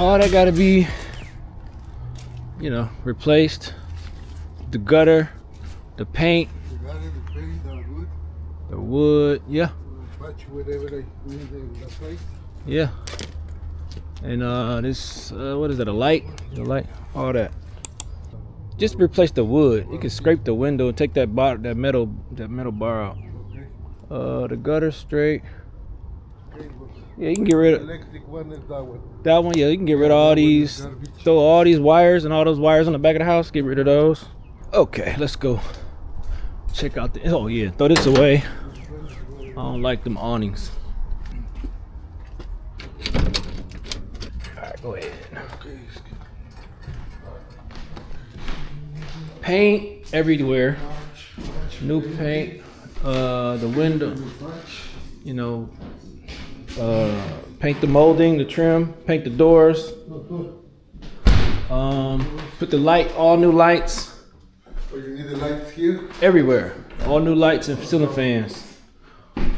all that gotta be, you know, replaced. The gutter, the paint, the wood, yeah. Yeah. And this, what is that, a light? The light, all that. Just replace the wood. You can scrape the window and take that metal bar out. The gutter straight. Yeah, you can get rid of electric one is that one. that one. Yeah, you can get rid of all these. Throw all these wires and all those wires on the back of the house. Get rid of those. Okay, let's go check out the. Oh yeah, throw this away. I don't like them awnings. All right, go ahead. Paint everywhere. New paint. The window. You know. Paint the molding, the trim, paint the doors. Put the light, all new lights. Oh, you need the lights here? Everywhere. All new lights and ceiling fans.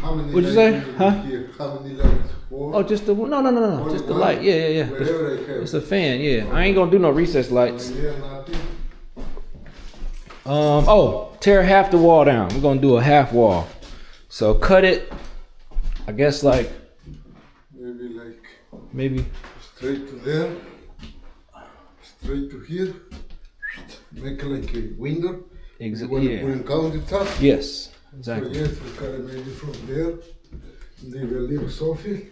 How many What'd you lights say? do Huh? Here? How many lights? Four? Oh, just the no. Just the light. Yeah. Wherever I have. It's a fan. Yeah. I ain't gonna do no recessed lights. Yeah, nothing. Tear half the wall down. We're gonna do a half wall. So cut it. I guess like maybe straight to there, straight to here. Make like a window. Exactly. Yeah. Put in countertop. Yes. So Exactly. yes, we cut it maybe from there. Leave a little soffit.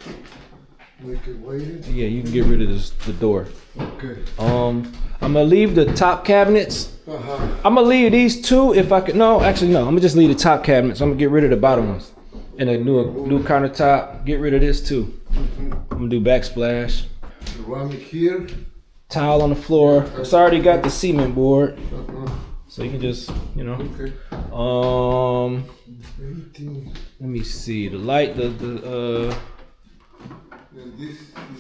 Make it weighted. Yeah, you can get rid of the door. Okay. I'm gonna leave the top cabinets. Uh-huh. I'm gonna leave these two if I could. No, actually no. I'm gonna just leave the top cabinets. I'm gonna get rid of the bottom ones. And a new countertop. Get rid of this too. I'm gonna do backsplash. Ceramic here. Tile on the floor. It's already got the cement board, so you can just, you know. Okay. Let me see the light. And this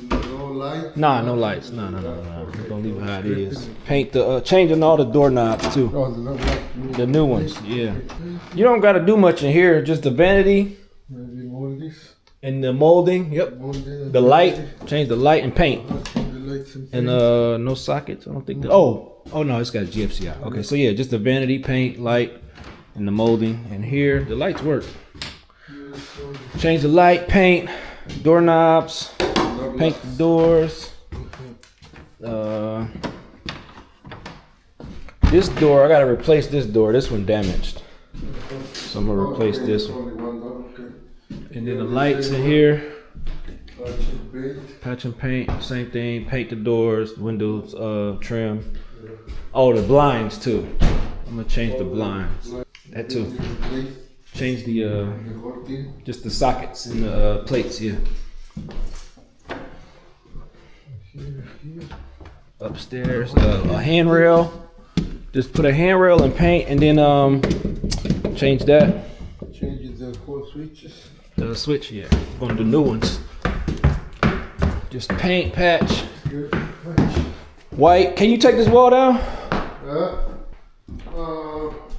no light. Nah, no lights. No. We're gonna leave it how it is. Paint the changing all the doorknobs too. Oh, the light. The new ones, yeah. You don't gotta do much in here. Just the vanity Maybe more this. and the molding. Yep. Molding. The light. Change the light and paint. And And no sockets. I don't think. Oh no, it's got GFC out. Okay, so yeah, just the vanity, paint, light, and the molding. And here the lights work. Change the light, paint, doorknobs, paint the doors. This door, I gotta replace this door. This one damaged, so I'm gonna replace this one. And then the lights in here. Patch and paint, same thing. Paint the doors, windows, trim. Oh, the blinds too. I'm gonna change the blinds. That too. Change the just the sockets and the plates. Yeah. Upstairs, a handrail. Just put a handrail and paint, and then change that. Change the whole switches. The switch, yeah. Gonna do new ones. Just paint, patch. White. Can you take this wall down?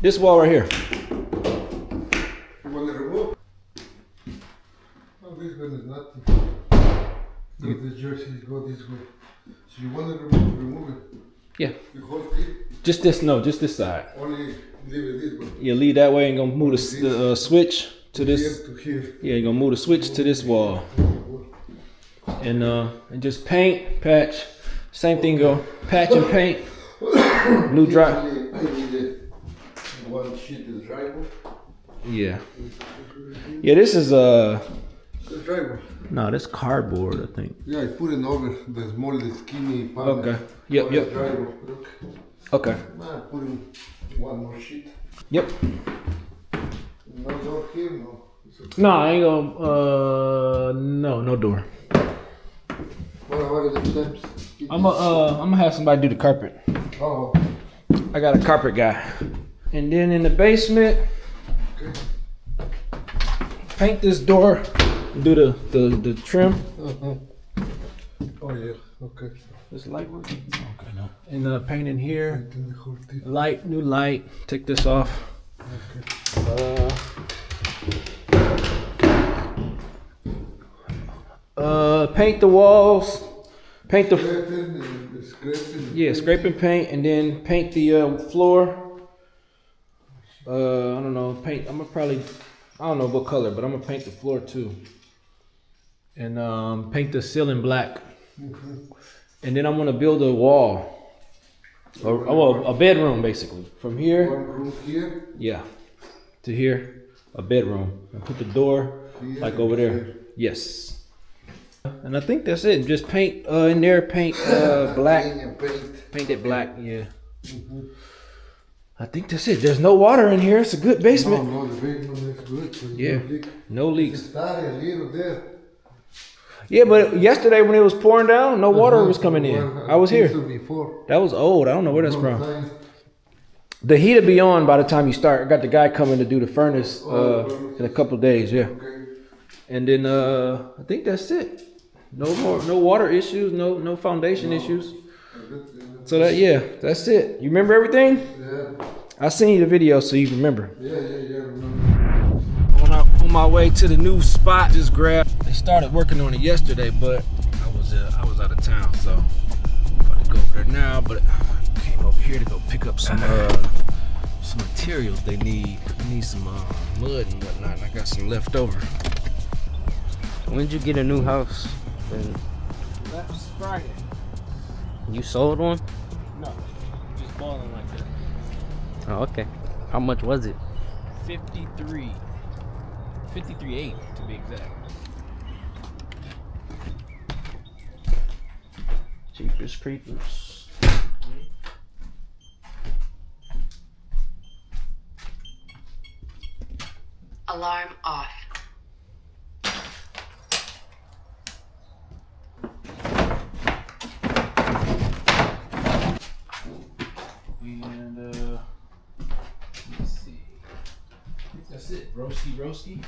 This wall right here. You want to remove? Oh, this one is nothing. The jersey go this way. So you want to remove it? Yeah. You hold it. Just this. No, just this side. Only leave it this way. Yeah, leave that way and gonna move the switch to this. Here to here. Yeah, you're gonna move the switch to this wall. And just paint, patch. Same thing. Go patch and paint. New dry. I need one sheet of drywall. Yeah. Yeah, this is The drywall. no, this cardboard, I think. Yeah, I put it over the small, skinny panel. Okay. Yep. Drywall. Look. Okay. I put in one more sheet. Yep. No door here, no. It's okay. No, I ain't gonna. No door. What are the steps? I'm gonna have somebody do the carpet. Oh, I got a carpet guy. And then in the basement, okay. paint this door. Do the trim. Oh yeah, okay. This light working? Okay, no. And paint in here. And then the whole thing. Light, new light. Take this off. Paint the walls. paint the Scraping. yeah, scrape and paint, and then paint the floor. I don't know, paint. I'm gonna probably, I don't know what color, but I'm gonna paint the floor too, and paint the ceiling black. And then I'm gonna build a wall, a bedroom basically, from here. One room here. Yeah, to here, a bedroom, and put the door Here like and over there. here. Yes. And I think that's it. Just paint in there, paint black. Paint it black, yeah. I think that's it. There's no water in here. It's a good basement. No, the basement is good. So Yeah, no leaks. Started a little there. Yeah, but yesterday when it was pouring down, no water was coming in. I was here. Before. That was old. I don't know where that's from. The heat'll be on by the time you start. I got the guy coming to do the furnace in a couple of days. Yeah. Okay. And then I think that's it. No water issues. No foundation issues. So that's it. You remember everything? Yeah. I seen you the video so you remember. Yeah. On my way to the new spot, just grabbed. They started working on it yesterday, but I was out of town, so I'm about to go over there now. But I came over here to go pick up some materials they need. They need some mud and whatnot. And I got some left over. When did you get a new house? Then Last Friday. you sold one? No, just balling like that. Oh, okay. How much was it? 53.8 to be exact. Jeepers creepers. Alarm off. And let's see. I think that's it. Roasty.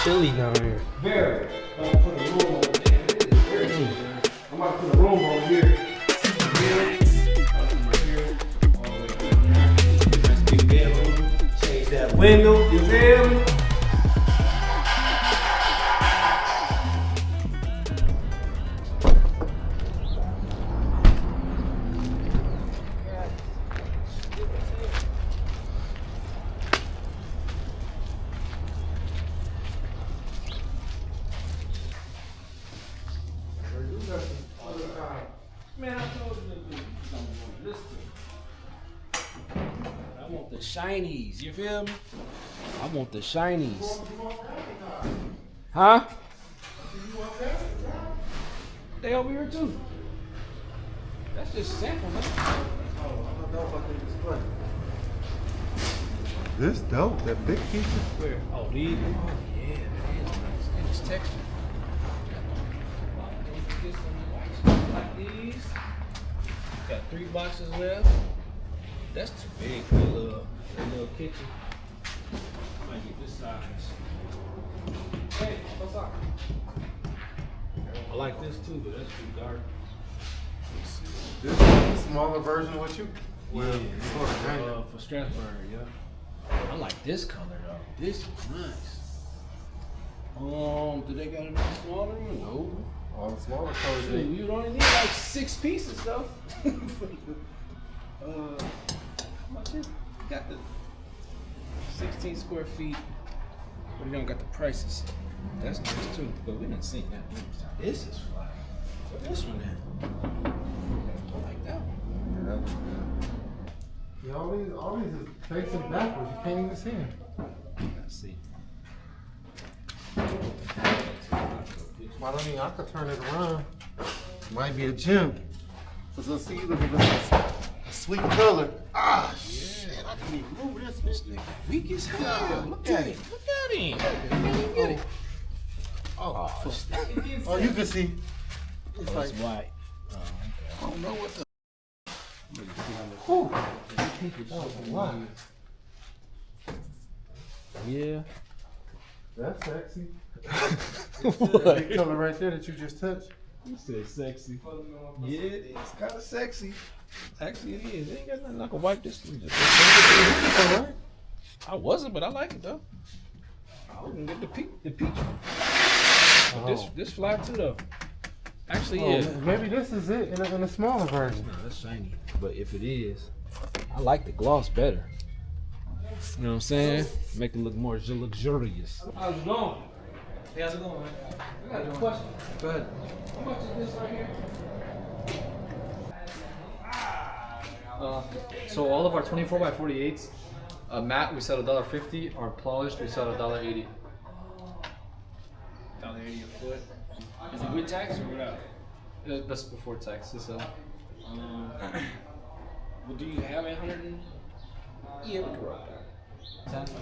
Chilly down here. Very. I'm gonna put a room over there. It is very chilly. I'm about to put a room over here. All the way down there. Nice big bedroom. Change that window. You feel me? Man, I told you to do something this I want the shinies, you feel me? I want the shinies. Huh? They over here too. That's just sample, man. This dope. That big piece. Where? Oh, these? Oh, yeah, that is nice. And it's texture. Like these. Got 3 boxes left. That's too big for a little kitchen. I might get this size. Hey, what's up? I like this too, but that's too dark. This is a smaller version of what you For Strasbourg, yeah. I like this color though. This is nice. Do they got a smaller one? No. all the smaller colors. Shoot, you only need like 6 pieces though. How much is it? Got the 16 square feet. But you don't got the prices. That's nice too. But we didn't see that. This is fly. Where this one at? like that one. Yeah, that was good. Yeah, all these is facing backwards. You can't even see them. Let's see. Well, I mean, I could turn it around. Might be a gym. Cause I see you looking for some sweet color. Ah, shit! I didn't even move this nigga. Weak as hell. Look at him. Look at him. Get it. Oh, oh, you can see. It's like white. I don't know what the. Whew. That was a lot. Yeah. That's sexy. What? That big color right there that you just touched. You said sexy. Yeah, it is kind of sexy. Actually, it is. It ain't got nothing I can wipe this. Alright. I wasn't, but I like it though. I can get the peach one. But this fly too though. Actually, yeah. Maybe this is it in a smaller version. No, that's shiny. But if it is, I like the gloss better. You know what I'm saying? Make it look more luxurious. How's it going? Hey, how's it going, man? I got a question. Go ahead. How much is this right here? So all of our 24x48s, matte we sell $1.50. Our polished we sell $1.80. $1.80 a foot. Is it with tax or without? That's before tax. Well, do you have 800? Yeah, we can rock that. 10.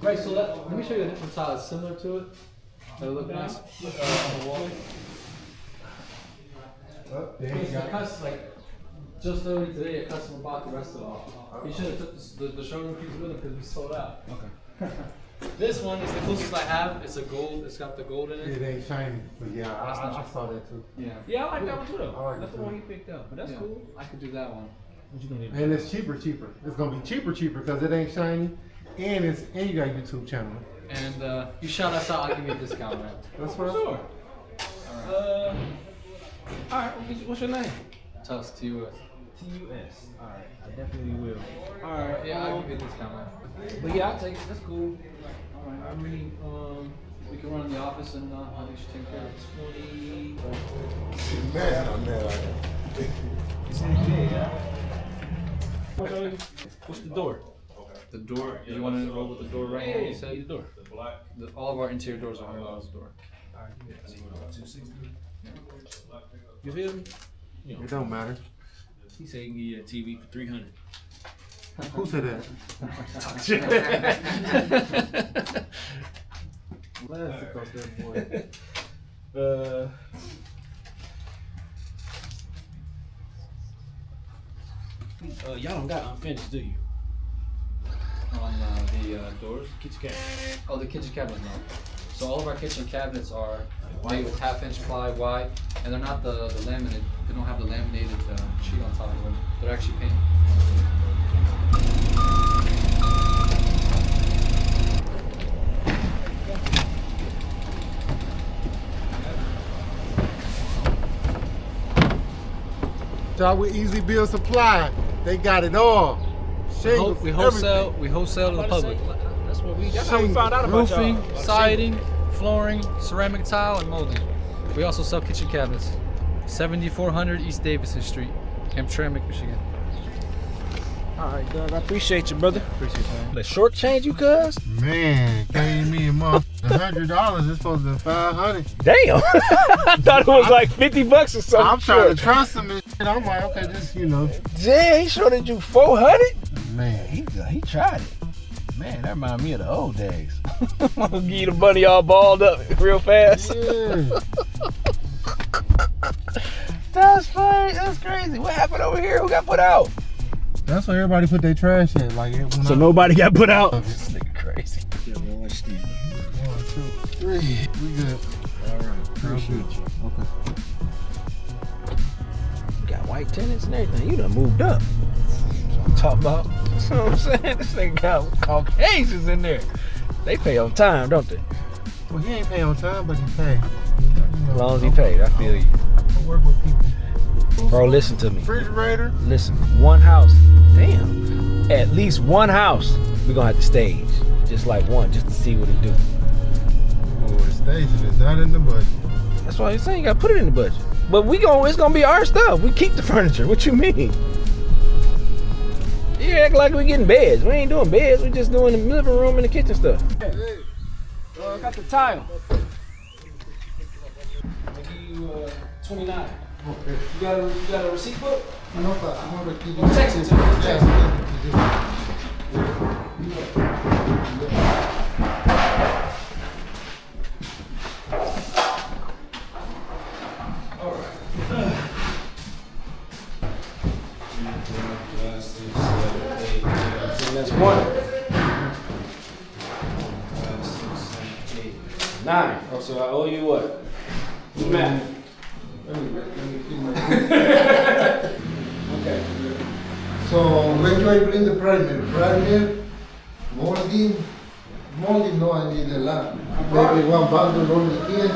Right. So let me show you a different tile that's similar to it. That'll look nice on the wall. Because like just early today, a customer bought the rest of it. He should have took the showroom piece with him because we sold out. Okay. This one is the closest I have. It's a gold. It's got the gold in it. It ain't shiny, but yeah, I saw that too. Yeah. Yeah, I like that one too though. I like That's it the too. one he picked up, but that's Yeah. cool. I could do that one. What you gonna do? And it's cheaper. It's gonna be cheaper because it ain't shiny, and you got a YouTube channel. And you shout us out, I'll give you a discount, man. That's what Sure. All right. What's your name? Tell us TUS. TUS. All right. I definitely will. All right. Yeah, I'll give you a discount, man. But yeah, I'll take it. That's cool. All right. I really We can run in the office and I'll make sure to take care of it. 20. What's the door? The door, you want to roll with the door right here? You said the door. all of our interior doors are $100 a door. You feel me? It don't matter. He said he can give you a TV for 300. Who said that? Plastic cost that boy. Y'all don't got unfinished, do you? On the doors? Kitchen cabinet. Oh, the kitchen cabinet, no. So all of our kitchen cabinets are made with 1/2-inch ply wide, and they're not the laminated. They don't have the laminated sheet on top of them. They're actually painted. Y'all with Easy Bill Supply, they got it all. Shingles, We wholesale to the public. That's what we. That's how we found out about Roofing, y'all. siding, flooring, ceramic tile, and molding. We also sell kitchen cabinets. 7400 East Davison Street, Hamtramck, Michigan. All right, Doug. I appreciate you, brother. Appreciate it, man. The short change, you cuz? Man, gave me a month. $100. It's supposed to be $500. Damn. I thought it was like $50 or something. I'm trying to trust him and shit. I'm like, okay, just Jay, he shorted you 400. Man, He tried it. Man, that reminds me of the old days. I'm gonna give you the money all balled up real fast. yeah. That's funny. That's crazy. What happened over here? Who got put out? That's where everybody put their trash at. Like it So nobody got put out. This nigga crazy. Yeah, man, let's see. 1, 2, 3. We good. All right. Appreciate you. Okay. You got white tenants and everything. You done moved up. That's what I'm talking about. That's what I'm saying. This nigga got Caucasians in there. They pay on time, don't they? Well, he ain't pay on time, but he pay. As long as he paid, I feel you. I work with people. Bro, listen to me. Refrigerator. Listen, one house. Damn. At least one house we're gonna have to stage. Just like one, just to see what it do. Oh, the station is not in the budget. That's why you're saying you gotta put it in the budget. But it's gonna be our stuff. We keep the furniture. What you mean? You act like we getting beds. We ain't doing beds. We just doing the living room and the kitchen stuff. Hey, I got the tile. I'll give you 29. Okay. You got a receipt book? No, but I'm gonna keep Well, text it to me. Text it. That's 1. 5, 6, 7, 8, 9. Oh, so I owe you what? Do math. Okay. So when do I bring the primer? Primer, molding. Molding, no, I need a lot. Maybe one bundle only here.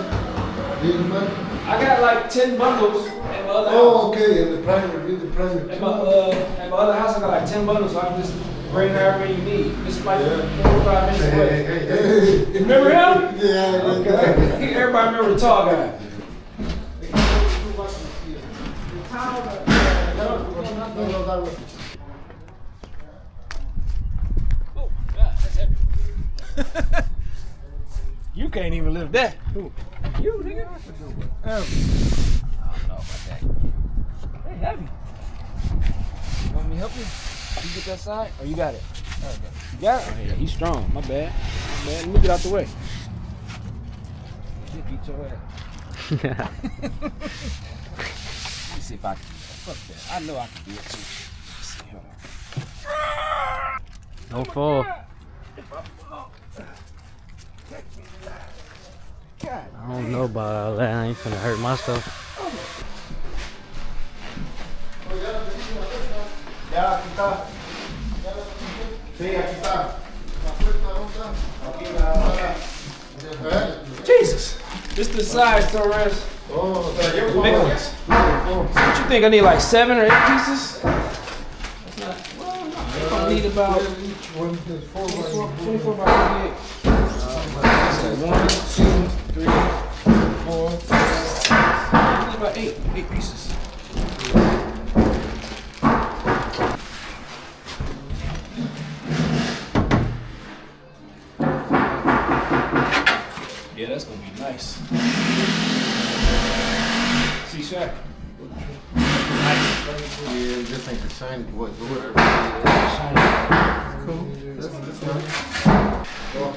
This one. I got like 10 bundles at my other house. Oh, okay, and the primer, bring the primer. At my other house, I got like 10 bundles, so I can just bring however you need. This is like 4 or 5 minutes away. Hey. Remember him? Yeah, Okay. Everybody remember the tall guy. No, that was. Oh my God, that's heavy. You can't even lift that. Who? You, nigga. I don't know about that. They heavy. You want me to help you? You get that side? Or you got it? Okay. You got it? Oh, yeah, he's strong. My bad. Let me get out the way. Shit beat your ass. Let me see if I can do that. Fuck that. I know I can do it too. Let's see. Hold on. Don't fall. I don't know about all that. I ain't finna hurt myself. Ya, aquí está. Sí, aquí está. Aquí la. Jesus! This the size, Torres. Oh, Big ones. So what you think? I need like 7 or 8 pieces? That's not. Well, no. I need about each one is 4 by 24 by 48. 1, 2, 3, 4, 5, 6. I need about 8 pieces. Yeah, that's gonna be nice. See, Shaq. Nice. Yeah, this ain't the shiny boy, but whatever. Shiny. Cool. That's nice. Oh.